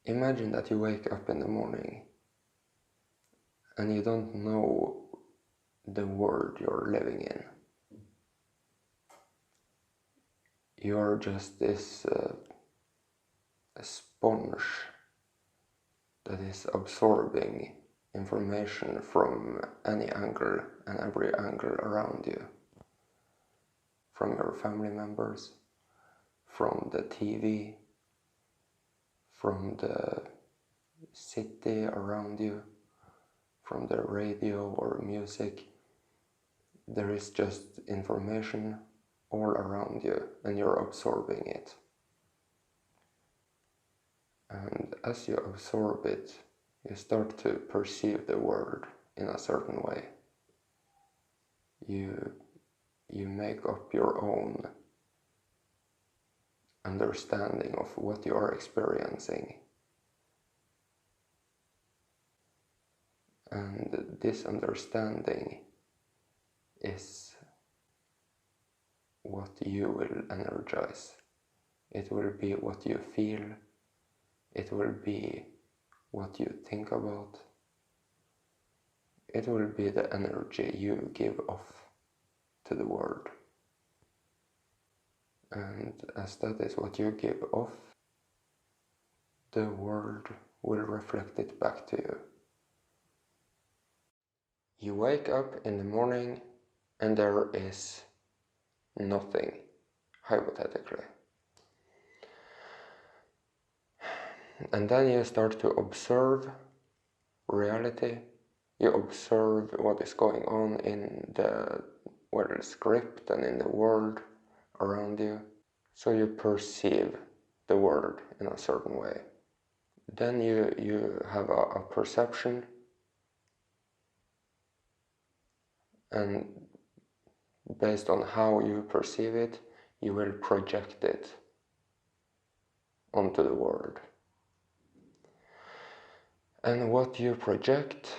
Imagine that you wake up in the morning and you don't know the world you're living in. You're just this sponge that is absorbing information from any angle and every angle around you. From your family members, from the TV, from the city around you, from the radio or music. There is just information all around you and you're absorbing it. And as you absorb it, you start to perceive the world in a certain way. You make up your own understanding of what you are experiencing. And this understanding is what you will energize. It will be what you feel. It will be what you think about. It will be the energy you give off to the world. And as that is what you give off, the world will reflect it back to you. You wake up in the morning and there is nothing, hypothetically. And then you start to observe reality. You observe what is going on in the script and in the world around you. So you perceive the world in a certain way. Then you have a perception, and based on how you perceive it, you will project it onto the world. And what you project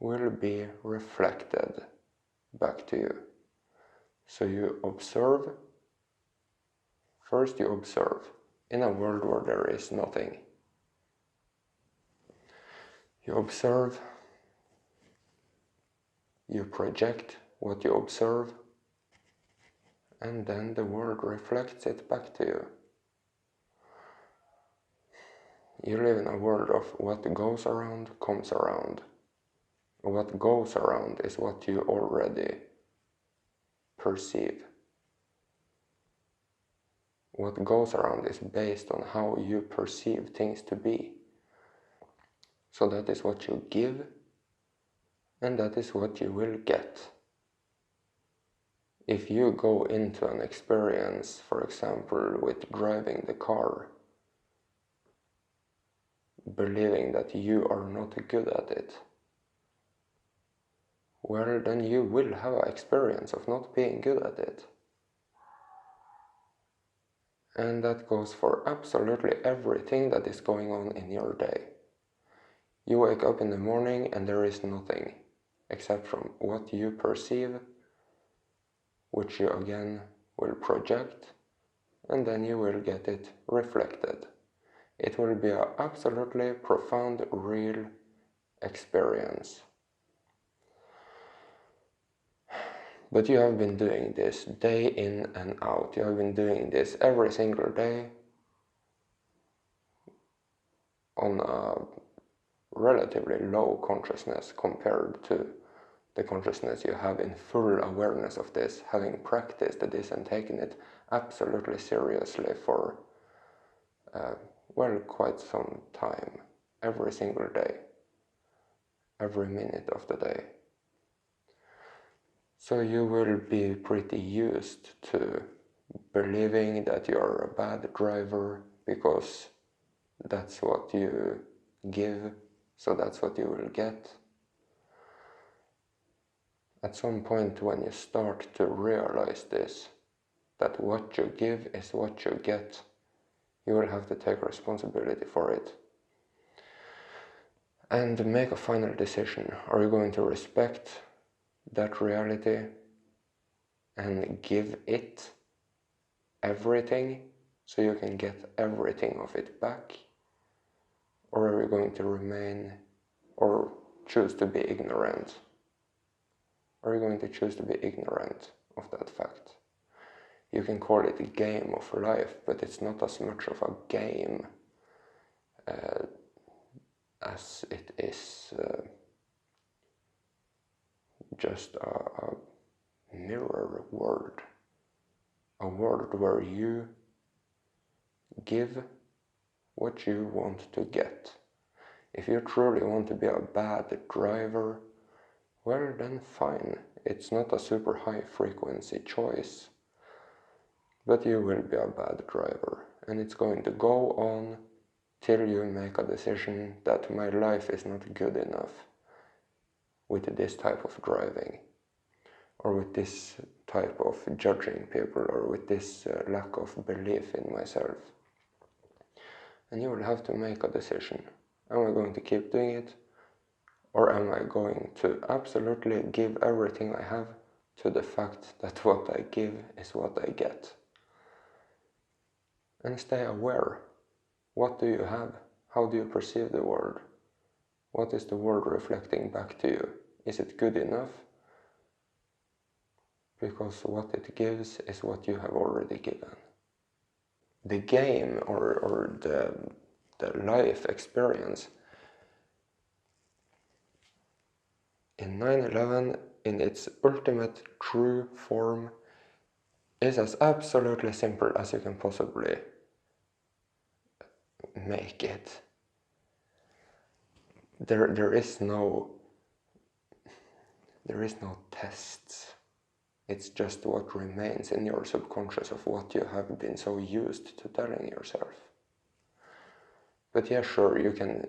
will be reflected back to you. So you observe. First you observe in a world where there is nothing. You observe, you project what you observe, and then the world reflects it back to you. You live in a world of what goes around comes around. What goes around is what you already perceive. What goes around is based on how you perceive things to be. So that is what you give, and that is what you will get. If you go into an experience, for example, with driving the car, believing that you are not good at it, well, then you will have an experience of not being good at it. And that goes for absolutely everything that is going on in your day. You wake up in the morning and there is nothing except from what you perceive, which you again will project, and then you will get it reflected. It will be an absolutely profound, real experience. But you have been doing this day in and out. You have been doing this every single day on a relatively low consciousness compared to the consciousness you have in full awareness of this, having practiced this and taken it absolutely seriously for, quite some time, every single day, every minute of the day. So you will be pretty used to believing that you're a bad driver because that's what you give, so that's what you will get. At some point when you start to realize this, that what you give is what you get, you will have to take responsibility for it. And make a final decision. Are you going to respect that reality and give it everything so you can get everything of it back? Or are you going to remain or choose to be ignorant? Are you going to choose to be ignorant of that fact? You can call it a game of life, but it's not as much of a game as it is just a mirror world. A world where you give what you want to get. If you truly want to be a bad driver, well then fine, it's not a super high frequency choice, but you will be a bad driver, and it's going to go on till you make a decision that my life is not good enough with this type of driving, or with this type of judging people, or with this lack of belief in myself. And you will have to make a decision. Am I going to keep doing it? Or am I going to absolutely give everything I have to the fact that what I give is what I get? And stay aware. What do you have? How do you perceive the world? What is the world reflecting back to you? Is it good enough? Because what it gives is what you have already given. The game or the life experience in 9/11 in its ultimate true form is as absolutely simple as you can possibly make it. There is no tests. It's just what remains in your subconscious of what you have been so used to telling yourself. But yeah, sure, you can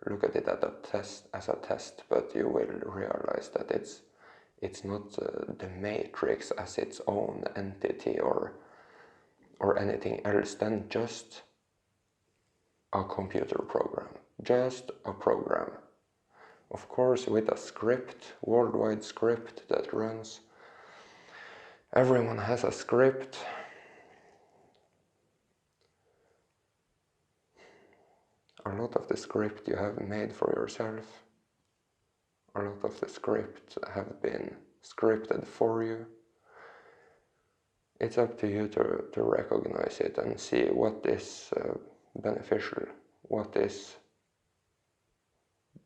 look at it as a test, but you will realize that it's not the matrix as its own entity or anything else than just a computer program, just a program. Of course, with a script, worldwide script that runs. Everyone has a script. A lot of the script you have made for yourself. A lot of the script have been scripted for you. It's up to you to recognize it and see what is beneficial, what is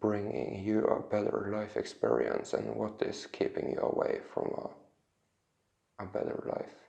bringing you a better life experience, and what is keeping you away from a better life.